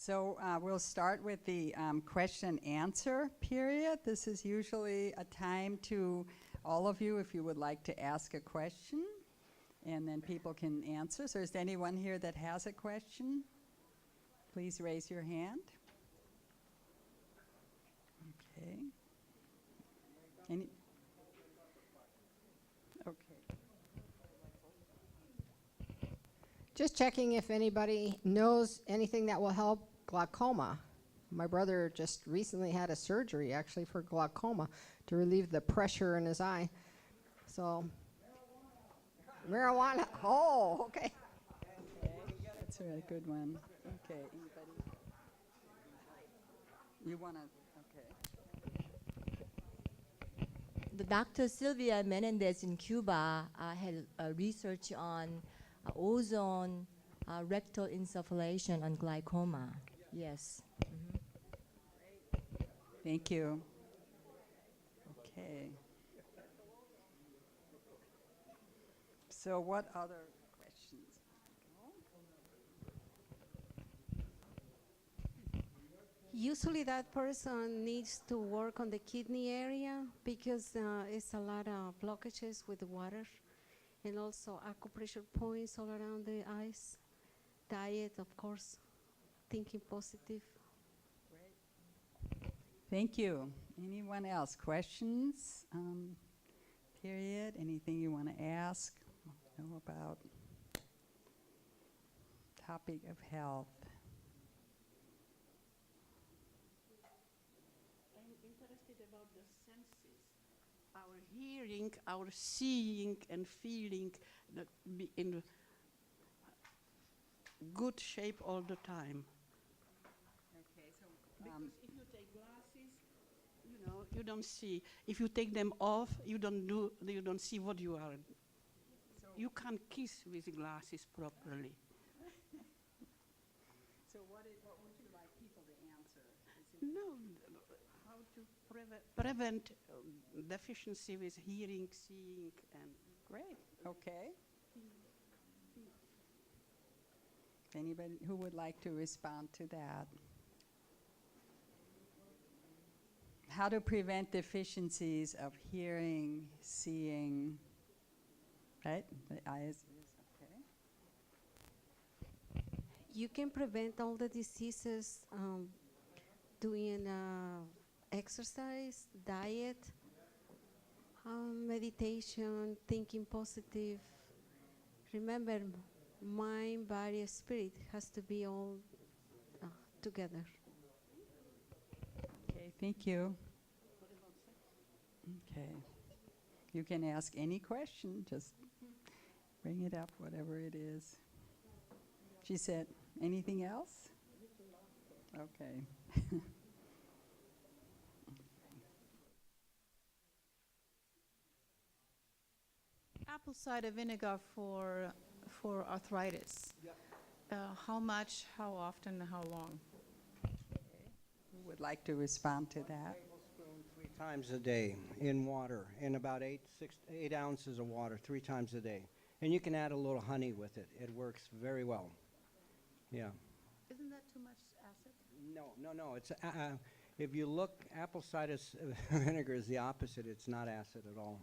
So we'll start with the question and answer period. This is usually a time to all of you if you would like to ask a question, and then people can answer. So is there anyone here that has a question? Please raise your hand. Okay. Any? Okay. Just checking if anybody knows anything that will help glaucoma. My brother just recently had a surgery actually for glaucoma to relieve the pressure in his eye. So, marijuana. Oh, okay. That's a good one. Okay. Anybody? You want to? Okay. The Dr. Sylvia Menendez in Cuba had research on ozone rectal insufflation on glaucoma. Yes. Mm-hmm. Thank you. Okay. So what other questions? Usually that person needs to work on the kidney area because it's a lot of blockages with the water, and also acupressure points all around the eyes. Diet, of course, thinking positive. Great. Thank you. Anyone else? Questions? Period. Anything you want to ask? Know about topic of health. I'm interested about the senses. Our hearing, our seeing and feeling that be in good shape all the time. Okay, so Because if you take glasses, you don't see. If you take them off, you don't see what you are. So you can't kiss with glasses properly. So what would you like people to answer? No, how to prevent deficiency with hearing, seeing, and Great. Okay. Anybody who would like to respond to that? How to prevent deficiencies of hearing, seeing, right? The eyes. Okay. You can prevent all the diseases doing exercise, diet, meditation, thinking positive. Remember, mind, body, spirit has to be all together. Okay, thank you. Okay. You can ask any question, just bring it up, whatever it is. She said, anything else? Okay. Apple cider vinegar for arthritis. How much, how often, how long? Who would like to respond to that? Tablespoon 3 times a day in water, in about 8 ounces of water 3 times a day. And you can add a little honey with it. It works very well. Yeah. Isn't that too much acid? No. It's if you look, apple cider vinegar is the opposite. It's not acid at all.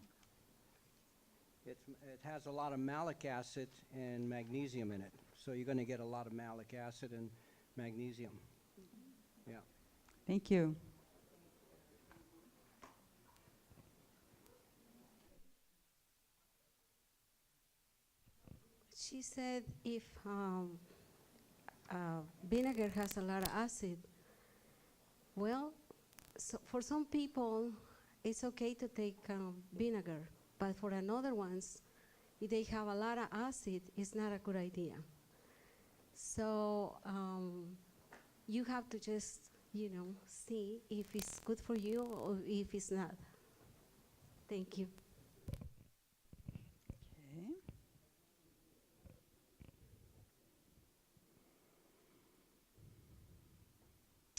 It has a lot of malic acid and magnesium in it. So you're going to get a lot of malic acid and magnesium. Mm-hmm. Yeah. Thank you. She said if vinegar has a lot of acid, well, so for some people, it's okay to take vinegar, but for another ones, if they have a lot of acid, it's not a good idea. So you have to just, see if it's good for you or if it's not. Thank you. Okay.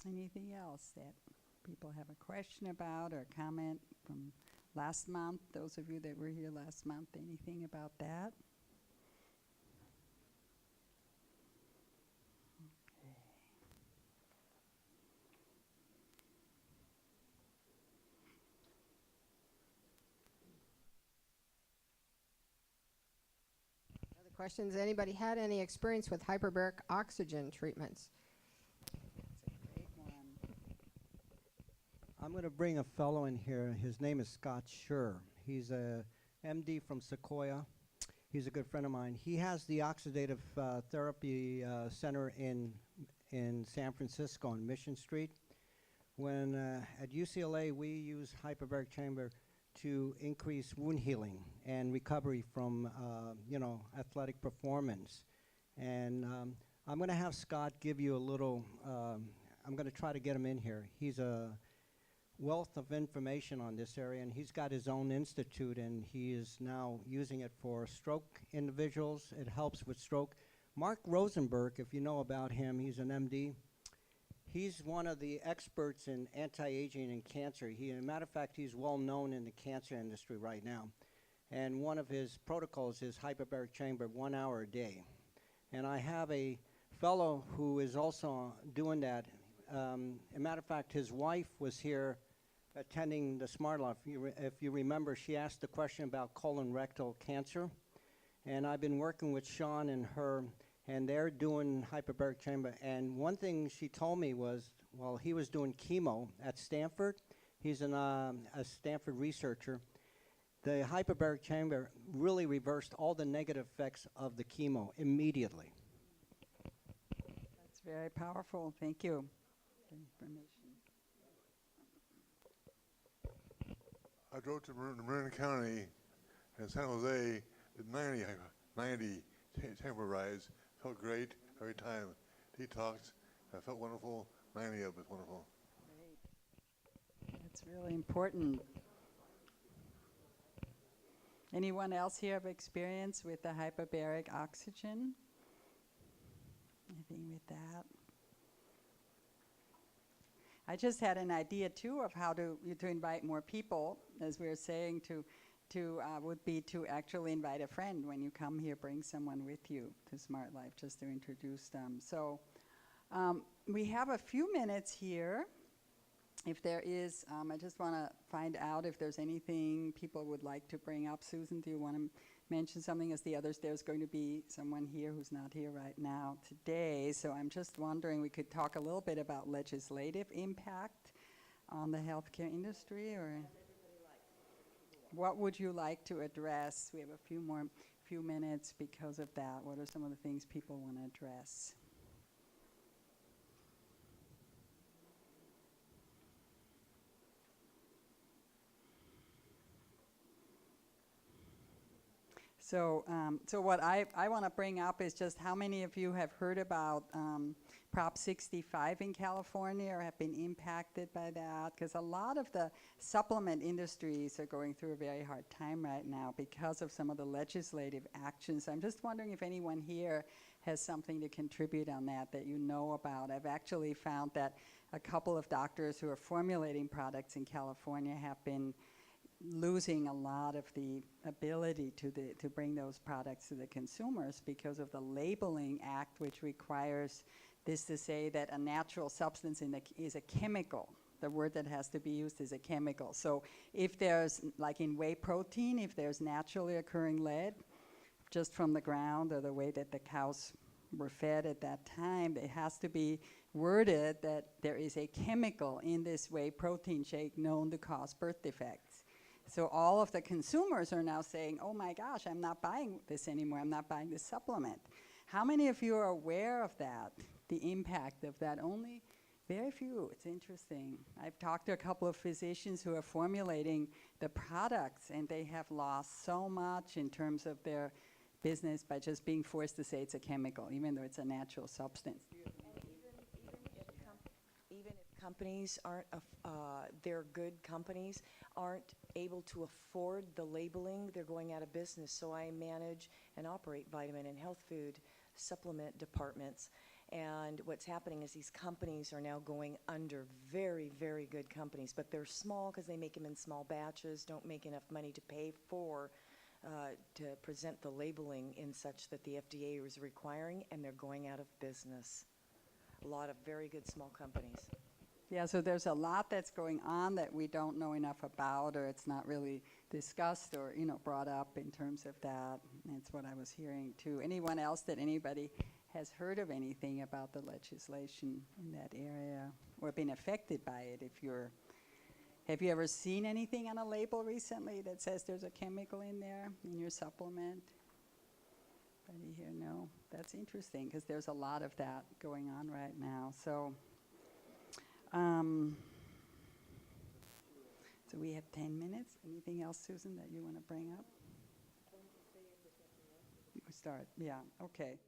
Anything else that people have a question about or comment from last month? Those of you that were here last month, anything about that? Okay. Questions? Anybody had any experience with hyperbaric oxygen treatments? That's a great one. I'm going to bring a fellow in here. His name is Scott Schur. He's a MD from Sequoia. He's a good friend of mine. He has the oxidative therapy center in San Francisco on Mission Street. When at UCLA, we use hyperbaric chamber to increase wound healing and recovery from athletic performance. And I'm going to have Scott give you a little. I'm going to try to get him in here. He's a wealth of information on this area, and he's got his own institute, and he is now using it for stroke individuals. It helps with stroke. Mark Rosenberg, if you know about him, he's an MD. He's one of the experts in anti-aging and cancer. As a matter of fact, he's well known in the cancer industry right now. And one of his protocols is hyperbaric chamber, 1 hour a day. And I have a fellow who is also doing that. As a matter of fact, his wife was here attending the Smart Life. If you remember, she asked the question about colon rectal cancer. And I've been working with Sean and her, and they're doing hyperbaric chamber. And one thing she told me was, while he was doing chemo at Stanford, he's a Stanford researcher, the hyperbaric chamber really reversed all the negative effects of the chemo immediately. That's very powerful. Thank you for the information. I drove to Marin County in San Jose, did 90 chamber rides, felt great every time. Detoxed, I felt wonderful, 90 of it wonderful. Great. That's really important. Anyone else here have experience with the hyperbaric oxygen? Anything with that? I just had an idea too of how to invite more people, as we were saying, would be to actually invite a friend when you come here. Bring someone with you to Smart Life just to introduce them. So we have a few minutes here. If there is, I just want to find out if there's anything people would like to bring up. Susan, do you want to mention something? As the others, there's going to be someone here who's not here right now today. So I'm just wondering, we could talk a little bit about legislative impact on the healthcare industry, or what would you like to address? We have a few minutes because of that. What are some of the things people want to address? So what I want to bring up is just how many of you have heard about Prop 65 in California or have been impacted by that? Because a lot of the supplement industries are going through a very hard time right now because of some of the legislative actions. I'm just wondering if anyone here has something to contribute on that you know about. I've actually found that a couple of doctors who are formulating products in California have been losing a lot of the ability to bring those products to the consumers because of the Labeling Act, which requires this to say that a natural substance is a chemical. The word that has to be used is a chemical. So if there's, like in whey protein, if there's naturally occurring lead just from the ground or the way that the cows were fed at that time, it has to be worded that there is a chemical in this whey protein shake known to cause birth defects. So all of the consumers are now saying, oh my gosh, I'm not buying this anymore, I'm not buying this supplement. How many of you are aware of that, the impact of that? Only very few. It's interesting. I've talked to a couple of physicians who are formulating the products, and they have lost so much in terms of their business by just being forced to say it's a chemical, even though it's a natural substance. Even if companies aren't, they're good companies, aren't able to afford the labeling, they're going out of business. So I manage and operate vitamin and health food supplement departments. And what's happening is these companies are now going under, very, very good companies, but they're small because they make them in small batches, don't make enough money to pay for, to present the labeling in such that the FDA is requiring, and they're going out of business. A lot of very good small companies. Yeah, so there's a lot that's going on that we don't know enough about, or it's not really discussed or, brought up in terms of that. That's what I was hearing too. Anyone else that anybody has heard of anything about the legislation in that area or been affected by it? Have you ever seen anything on a label recently that says there's a chemical in there in your supplement? Anybody here? No? That's interesting because there's a lot of that going on right now. So we have 10 minutes. Anything else, Susan, that you want to bring up? We start. Yeah. Okay.